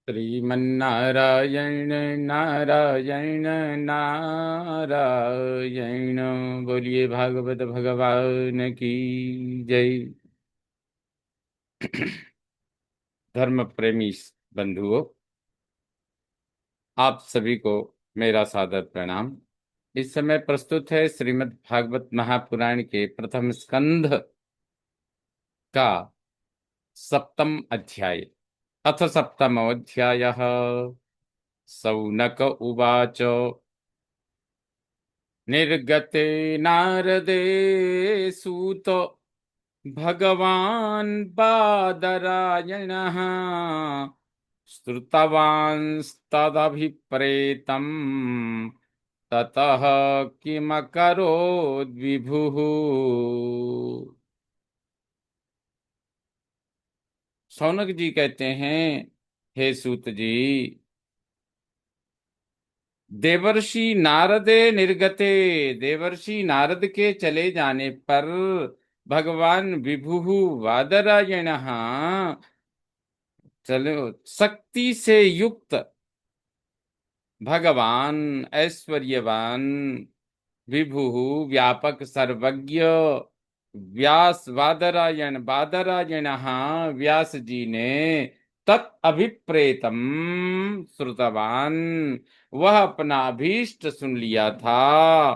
श्रीमन्नारायण नारायण नारायण। बोलिए भागवत भगवान की जय। धर्म प्रेमी बंधुओं, आप सभी को मेरा सादर प्रणाम। इस समय प्रस्तुत है श्रीमद् भागवत महापुराण के प्रथम स्कंध का सप्तम अध्याय। अथ सप्तमोऽध्यायः। शौनक उवाच। निर्गते नारदे सूत भगवान् बादरायणः श्रुतवांस्तदभिप्रेतम् ततः किमकरोद् विभुः। शौनक जी कहते हैं, हे सूत जी, देवर्षि नारदे निर्गते, देवर्षि नारद के चले जाने पर भगवान विभुः वादरायण चलो शक्ति से युक्त भगवान ऐश्वर्यवान विभुः व्यापक सर्वज्ञ व्यास बादरायण बादरायण व्यास जी ने तत् अभिप्रेतम श्रुतवान, वह अपना अभीष्ट सुन लिया था।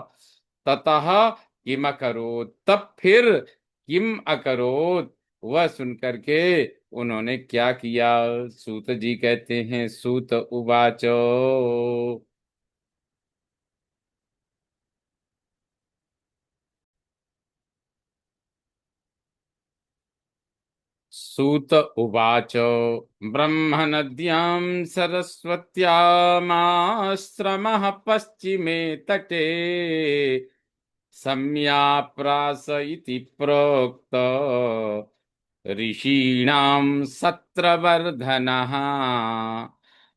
ततः किम अकरोत्, तब फिर किम अकरोत्, वह सुन करके उन्होंने क्या किया। सूत जी कहते हैं, सूत उवाचो। सूत उवाच। ब्रह्मनद्यां सरस्वत्यामाश्रमः पश्चिमे तटे सम्याप्रास इति प्रोक्त ऋषीणां सत्रवर्धनः।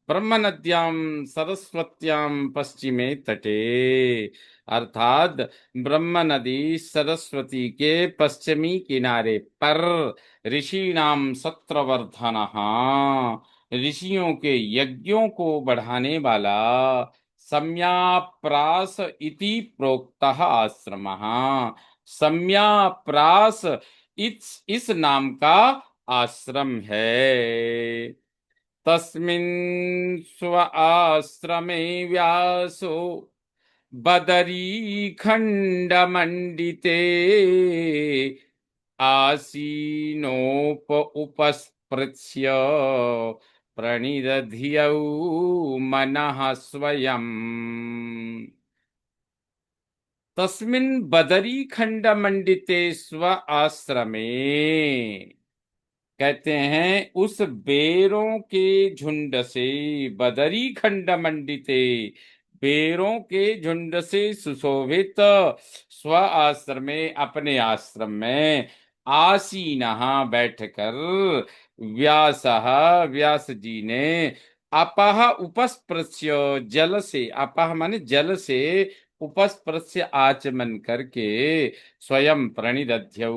ब्रह्म नद्यां सरस्वत्यां पश्चिमे तटे, अर्थात ब्रह्म नदी सरस्वती के पश्चिमी किनारे पर ऋषीणाम सत्रवर्धनः, ऋषियों के यज्ञों को बढ़ाने वाला सम्याप्रास इति प्रोक्तः आश्रमः। सम्याप्रास इस नाम का आश्रम है। तस्मिन् स्व आश्रमे व्यासो बदरी खण्डमण्डिते आसीनोप उपस्पृश्य प्रणिदधियौ मनः स्वयम्। तस्मिन् बदरी खण्डमण्डिते स्व आश्रमे, कहते हैं उस बेरों के झुंड से, बदरी खंड मंडिते, बेरों के झुंड से सुशोभित स्व आश्रमे, अपने आश्रम में आसीन बैठकर व्यास, व्यास जी ने अपह उपस्पृश्य, जल से, अपह माने जल से, उपस्पृश्य आचमन करके स्वयं प्रणिदध्यौ,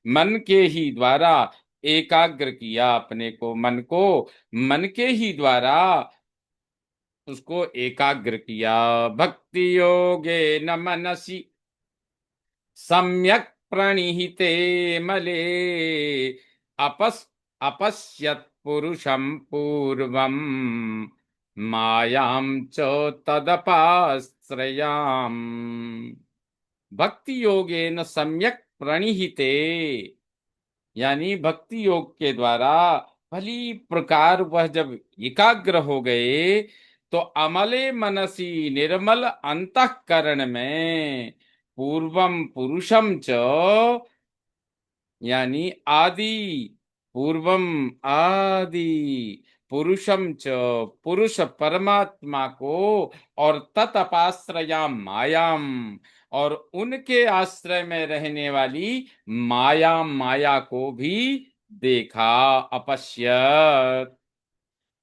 मन के ही द्वारा एकाग्र किया अपने को, मन को मन के ही द्वारा उसको एकाग्र किया। भक्ति योगे न मनसि सम्यक प्रणिहिते मले अपस अपश्यत पुरुषं पूर्वम मायां च तदपाश्रयाम। भक्ति योगे न सम्यक प्रणिहिते, यानी भक्ति योग के द्वारा भली प्रकार वह जब एकाग्र हो गए तो अमले मनसी, निर्मल अंतःकरण में पूर्वम पुरुषम च, यानी आदि, पूर्वम आदि पुरुषम च, पुरुष परमात्मा को, और ततपाश्रयाम मायाम, और उनके आश्रय में रहने वाली माया, माया को भी देखा। अपश्यत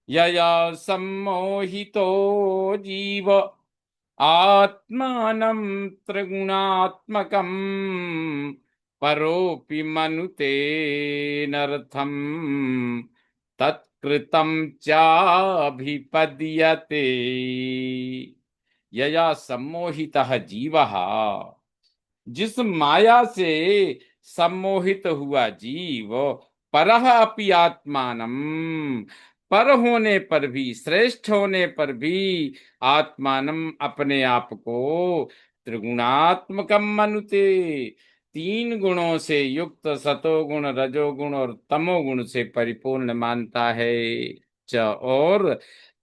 यया सम्मोहितो जीव आत्मानं त्रिगुणात्मकं परोऽपि मनुते नर्थम कृतं चाभिपद्यते यया सम्मोहितः जीवः। जिस माया से सम्मोहित हुआ जीव, परह अपि आत्मानम, पर होने पर भी, श्रेष्ठ होने पर भी, आत्मानम अपने आप को, त्रिगुणात्मकम मनुते, तीन गुणों से युक्त, सतोगुण, रजोगुण और तमोगुण से परिपूर्ण मानता है। च और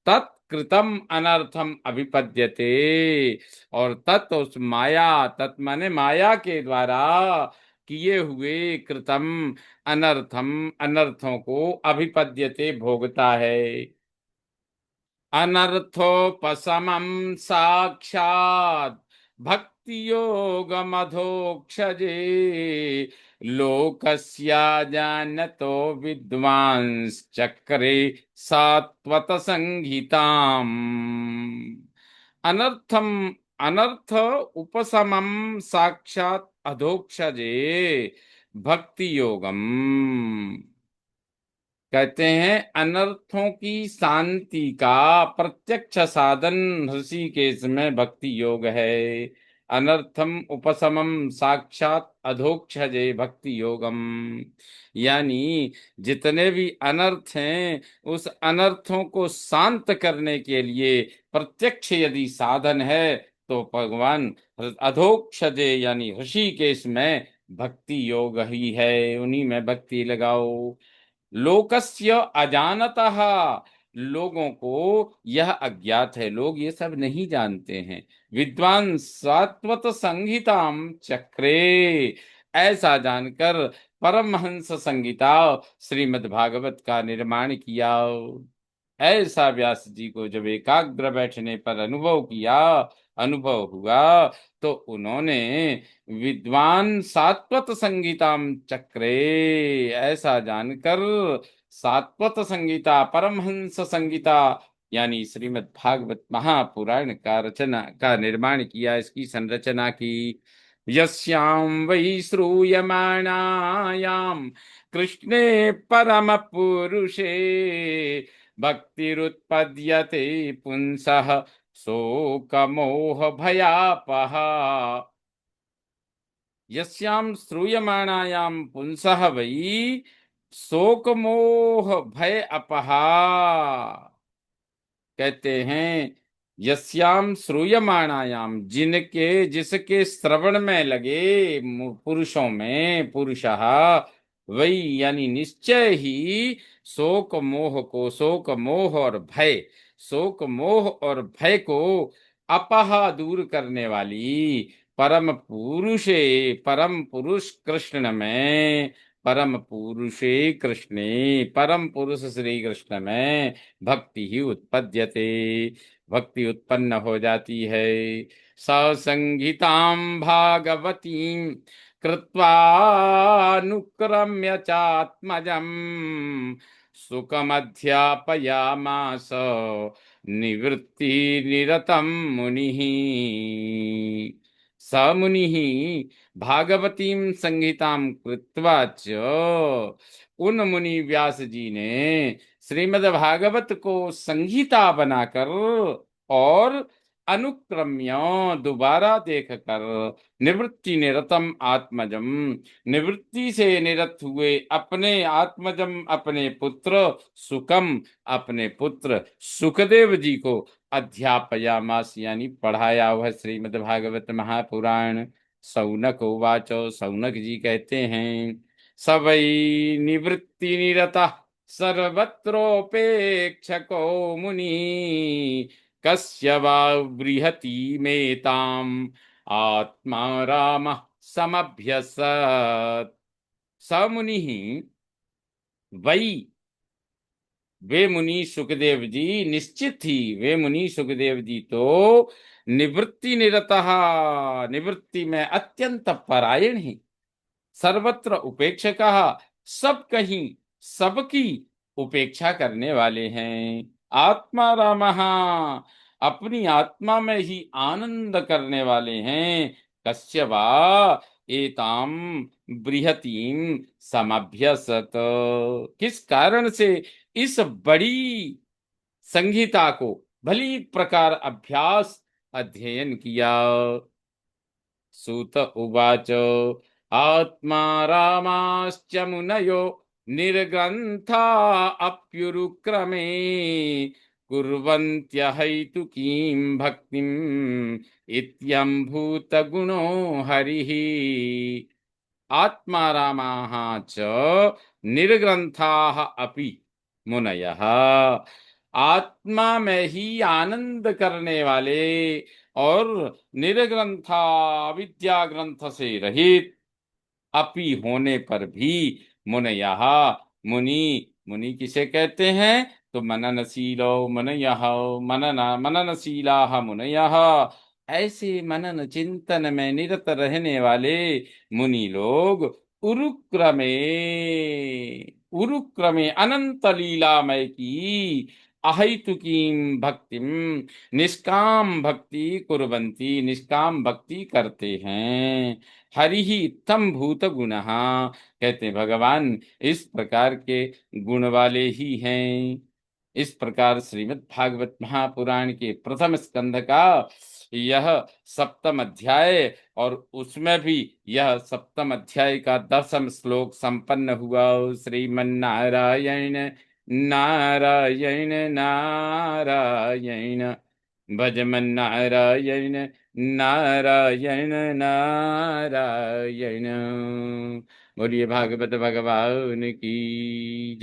तत्कृतम अनर्थम अभिपद्यते, और तत् उस माया, तत् माने माया के द्वारा किए हुए, कृतम अनर्थम अनर्थों को, अभिपद्यते भोगता है। अनर्थोपशमं साक्षात् भक्ति योग मधोक्षजे, लोकस्या जानतो विद्वांस चक्रे सात्वत संहिताम्। अनर्थम अनर्थ उपशमम साक्षात अधोक्षजे भक्ति योगम। कहते हैं अनर्थों की शांति का प्रत्यक्ष साधन ऋषिकेश में भक्ति योग है। अनर्थम उपशमम साक्षात अधोक्षजे भक्ति योगम, यानी जितने भी अनर्थ हैं, उस अनर्थों को शांत करने के लिए प्रत्यक्ष यदि साधन है तो भगवान अधोक्षजे यानी ऋषिकेश में भक्ति योग ही है, उन्हीं में भक्ति लगाओ। लोकस्य अजानतः, लोगों को यह अज्ञात है, लोग ये सब नहीं जानते हैं। विद्वान सात्वत संहिताम चक्रे, ऐसा जानकर परमहंस संहिता श्रीमद् भागवत का निर्माण किया। ऐसा व्यास जी को जब एकाग्र बैठने पर अनुभव हुआ, तो उन्होंने विद्वान सात्वत संगीताम चक्रे, ऐसा जानकर सात्वत संगीता, परमहंस संगीता यानी श्रीमद् भागवत महापुराण का निर्माण किया, इसकी संरचना की। यस्यां वै श्रूयमाणायां कृष्णे परम पुरुषे भक्तिरुत्पद्यते पुंसः शोकमोह भयापहा। यस्याम श्रूयमाणायाम पुंसः वै शोकमोह भय अपहा। कहते हैं यस्याम श्रूयमाणायाम, जिसके श्रवण में लगे पुरुषों में, पुरुषः वही यानी निश्चय ही, शोक मोह और भय, शोक मोह और भय को अपहा दूर करने वाली परम पुरुष कृष्ण में, परम पुरुषे कृष्णे, परम पुरुष श्री कृष्ण में भक्ति ही उत्पद्यते, भक्ति उत्पन्न हो जाती है। ससंहितां भागवतीं कृत्वानुक्रम्य चात्मजम् सुखमध्यापयामास निवृत्ति निरतं मुनिः। स मुनिः भागवतीं संहितां कृत्वा च, उन मुनि व्यास जी ने श्रीमद् भागवत को संहिता बनाकर और अनुक्रम्य दोबारा देखकर, निवृत्ति निरतम आत्मजम, निवृत्ति से निरत हुए अपने आत्मजम अपने पुत्र, सुकम अपने पुत्र सुखदेव जी को अध्यापयामास यानी पढ़ाया हुआ श्रीमद् भागवत महापुराण। सौनक उवाच, सौनक जी कहते हैं सवै निवृत्ति निरता सर्वत्रोपेक्षको मुनि कस्य वा बृहति मेताम आत्मा राम समभ्यसत्। स मुनि वै, वे मुनि सुखदेव जी, निश्चित ही वे मुनि सुखदेव जी तो निवृत्ति निरतः, निवृत्ति में अत्यंत परायण है, सर्वत्र उपेक्षकः, सब कहीं सबकी उपेक्षा करने वाले हैं। आत्मा रामः, अपनी आत्मा में ही आनंद करने वाले हैं। कस्य वा एताम बृहतीम समभ्यसत, किस कारण से इस बड़ी संहिता को भली प्रकार अभ्यास अध्ययन किया। सूत उवाच आत्मा रामाश्च मुनयो निर्ग्रन्था अप्युरुक्रमे कुर्वन्त्यहैतुकीं भक्तिम् इत्यम्भूतगुणो हरिः। आत्मारामाः च निर्ग्रन्थाः अपि मुनयः, आत्मा में ही आनंद करने वाले और निर्ग्रंथा विद्या ग्रंथ से रहित अपि होने पर भी मुनयः, मुनि, मुनि किसे कहते हैं? तो मननशीलो मुनयः, मननशीलाः मुनयः, ऐसे मनन चिंतन में निरत रहने वाले मुनि लोग उरुक्रमे, उरुक्रमे अनंत लीलामय की अहैतुकीं भक्तिम, निष्काम भक्ति कुर्वन्ति, निष्काम भक्ति करते हैं। हरि ही इत्थम भूत गुण, कहते हैं भगवान इस प्रकार के गुण वाले ही हैं। इस प्रकार श्रीमद् भागवत महापुराण के प्रथम स्कंध का यह सप्तम अध्याय और उसमें भी यह सप्तम अध्याय का 10वां श्लोक संपन्न हुआ। श्रीमन्नारायण नारायण नारायण भजमन नारायण नारायण नारायण। बोलिए भागवत भगवान की जय।